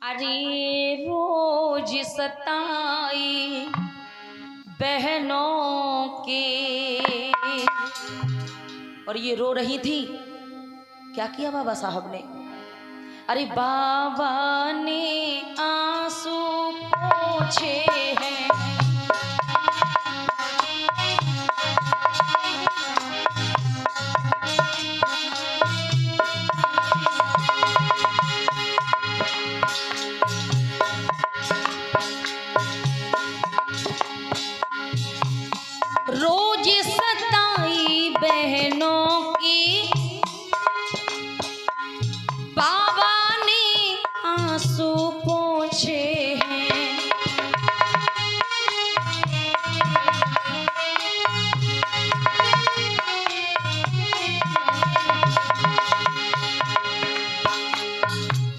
अरे रोज सताई बहनों के। और ये रो रही थी। क्या किया बाबा साहब ने? अरे बाबा ने आंसू पोंछे हैं। रोज सताई बहनों की बाबा ने आंसू पोंछे हैं।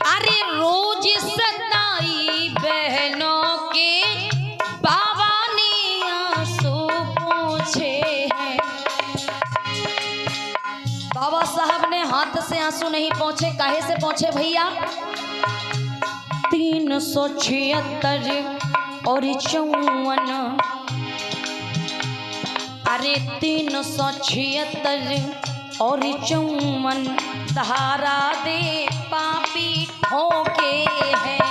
अरे रोज सताई बहनों के बाबा ने आंसू पोंछे हैं। बाबा साहब ने हाथ से आंसू नहीं पोंछे। काहे से पोंछे भैया? 376 और 54। अरे 376 और 54 सहारा दे पापी ठोके हैं।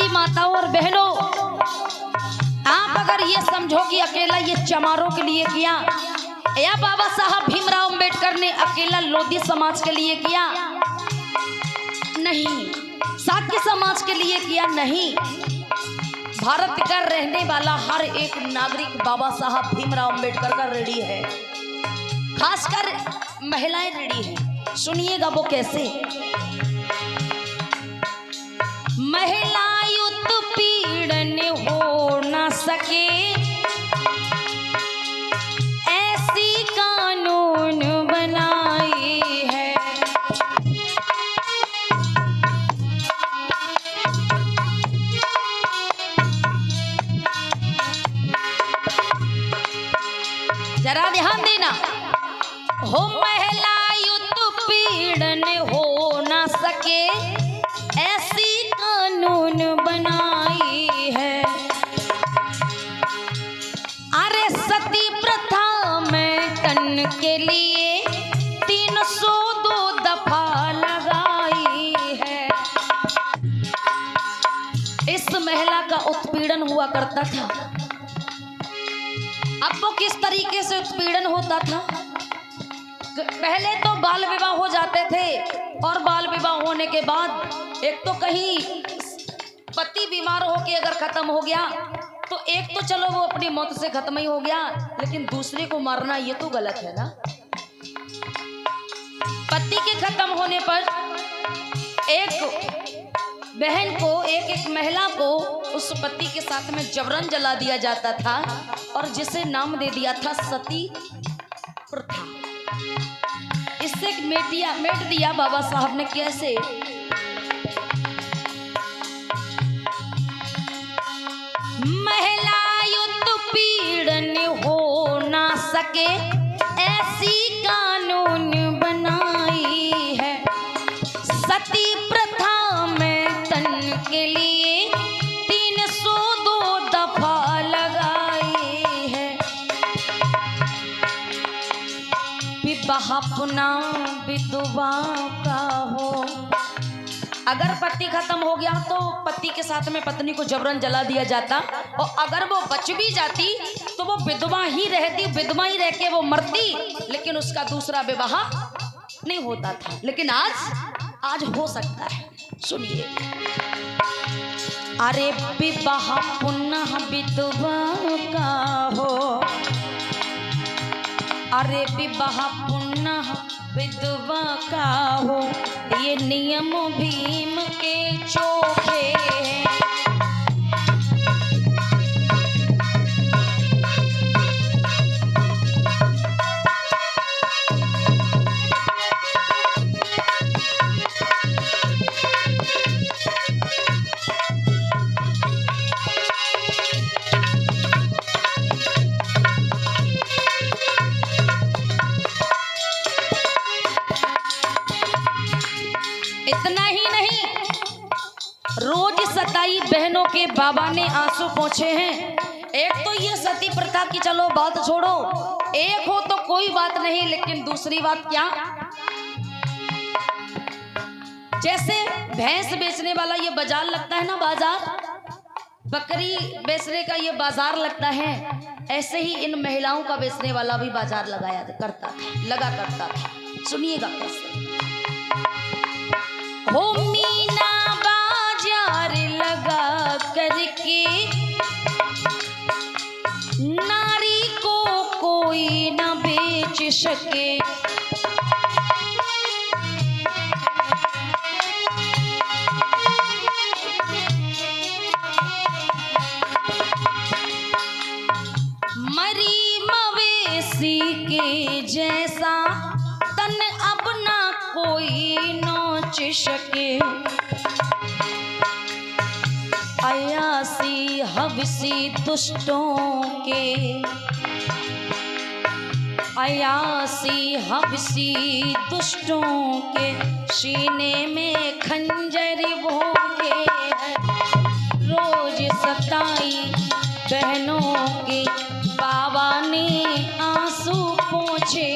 माताओं और बहनों, आप अगर ये समझो कि अकेला ये चमारों के लिए किया या बाबा साहब भीमराव अंबेडकर ने अकेला लोधी समाज के लिए किया, नहीं, साक्य समाज के लिए किया, नहीं, भारत का रहने वाला हर एक नागरिक बाबा साहब भीमराव अंबेडकर का ऋणी है। खासकर महिलाएं ऋणी हैं। सुनिएगा वो कैसे। महिला उत्पीड़न हो न सके ऐसी कानून बनाई है। जरा ध्यान देना। हो महिला उत्पीड़न हो न सके ऐसी कानून बनाई है। अरे सती प्रथा में तन के लिए 302 दफा लगाई है। इस महिला का उत्पीड़न हुआ करता था। अब वो किस तरीके से उत्पीड़न होता था? पहले तो बाल विवाह हो जाते थे और बाल विवाह होने के बाद एक तो कहीं पति बीमार होके अगर खत्म हो गया तो एक तो चलो वो अपनी मौत से खत्म ही हो गया, लेकिन दूसरे को मारना ये तो गलत है ना। पति के खत्म होने पर एक बहन को, एक महिला को उस पति के साथ में जबरन जला दिया जाता था और जिसे नाम दे दिया था सती प्रथा। इससे मेट दिया बाबा साहब ने। कैसे? महिला उत्पीड़न हो ना सके ऐसी कानून बनाई है। सती प्रथा में तन के लिए 302 दफा लगाई है। विवाह पुनः विधवा का हो। अगर पति खत्म हो गया तो पति के साथ में पत्नी को जबरन जला दिया जाता, और अगर वो बच भी जाती तो वो विधवा ही रहती, विधवा ही रह के वो मरती, लेकिन उसका दूसरा विवाह नहीं होता था। लेकिन आज हो सकता है। सुनिए। अरे विवाह पुनः विधवा का हो। अरे विवाह पुनः विधवा का हो, ये नियम भीम के चोखे हैं। सताई बहनों के बाबा ने आंसू पोंछे हैं। एक तो ये सती प्रथा की चलो बात छोड़ो, एक हो तो कोई बात नहीं, लेकिन दूसरी बात क्या, जैसे भैंस बेचने वाला ये बाजार लगता है ना, बाजार, बकरी बेचने का ये बाजार लगता है, ऐसे ही इन महिलाओं का बेचने वाला भी बाजार लगाया करता था, लगा करता था। सुनिएगा कैसे। हो मीना बाजार लगा करके नारी को कोई न बेच सके, मरी मवेशी के जैसा तन अब ना कोई नोच सके, अयासी हबसी दुष्टों के, अयासी हबसी दुष्टों के सीने में खंजर भोंके है, रोज सताई बहनों के बाबा ने आंसू पोंछे।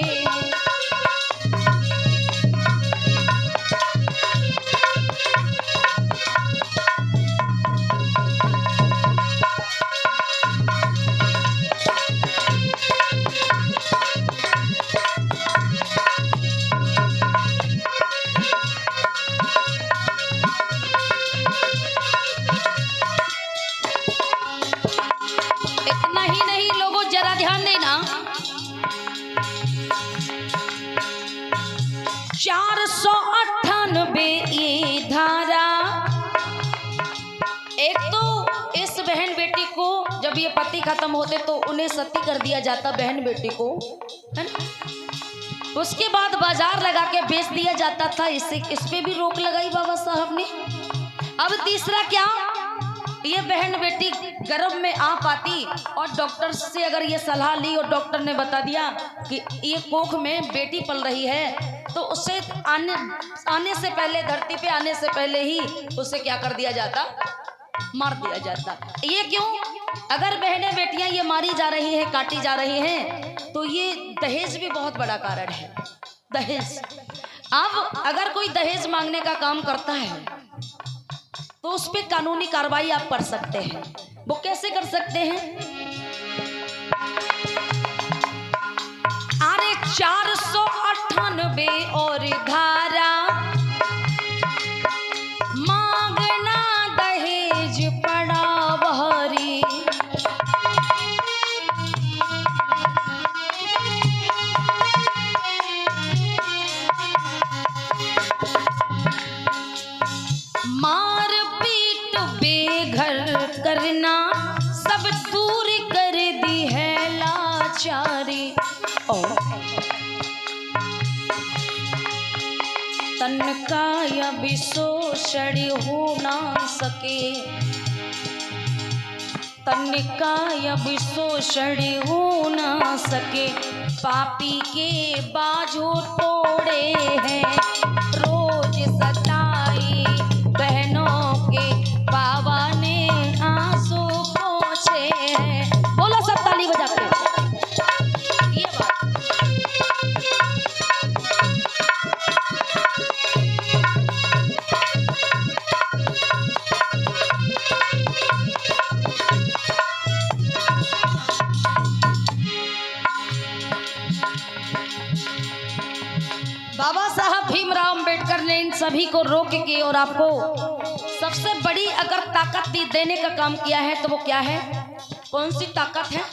इतना ही नहीं लोगों, जरा ध्यान देना, 498 ये धारा। एक तो इस बहन बेटी को जब ये पति खत्म होते तो उन्हें सती कर दिया जाता, बहन बेटी को, है ना। उसके बाद बाजार लगा के बेच दिया जाता था, इस पे भी रोक लगाई बाबा साहब ने। अब तीसरा क्या, ये बहन बेटी गर्भ में आ पाती और डॉक्टर से अगर ये सलाह ली और डॉक्टर ने बता दिया कि ये कोख में बेटी पल रही है, तो उसे आने से पहले, धरती पे आने से पहले ही उसे क्या कर दिया जाता, मार दिया जाता। ये क्यों, अगर बहनें बेटियां ये मारी जा रही हैं, काटी जा रही हैं, तो ये दहेज भी बहुत बड़ा कारण है, दहेज। अब अगर कोई दहेज मांगने का काम करता है तो उस पर कानूनी कार्रवाई आप कर सकते हैं। वो कैसे कर सकते हैं, अरे 498 और धारा, मांगना दहेज पड़ा भारी, मार पीट बेघर करना सब दूर कर दी है लाचारी, तन का अब शोषण हो ना सके, तन का अब शोषण हो ना सके, पापी के बाजू तोड़े हैं, रोज सताई बहनों के बाबा ने आंसू पोंछे हैं। बोलो सब ताली बजा के। ये बात बाबा साहब भीमराव अंबेडकर ने इन सभी को रोक के और आपको सबसे बड़ी अगर ताकत देने का काम किया है तो वो क्या है, कौन सी ताकत है,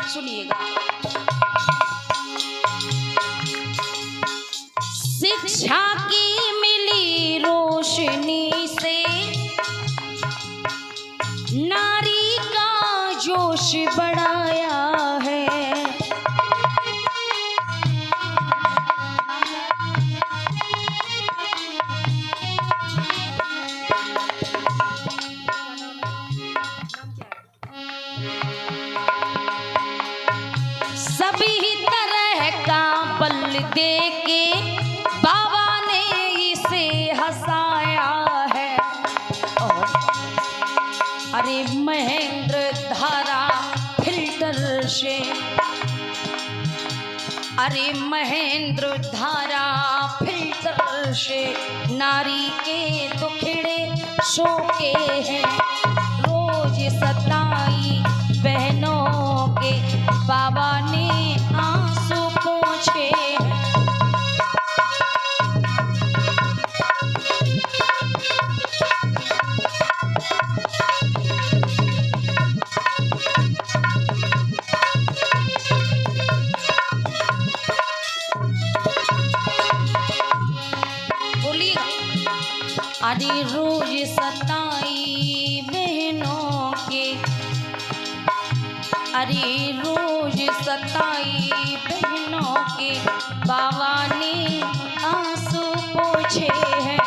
सुनिएगा। शिक्षा की मिली रोशनी से नारी का जोश बढ़ाया है, सभी तरह का बल दे के बाबा ने इसे हंसाया है, और अरे महेंद्र धारा फिल्टर से, अरे महेंद्र धारा फिल्टर से नारी के दुखड़े शोके हैं। रोज सताई बहनों के बाबा ने आंसू पोंछे हैं। अरे रोज सताई बहनों के, अरे रोज सताई बहनों के बाबा ने आंसू पोंछे हैं।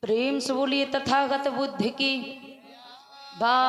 प्रेम से बोलिए तथागत बुद्ध की बात।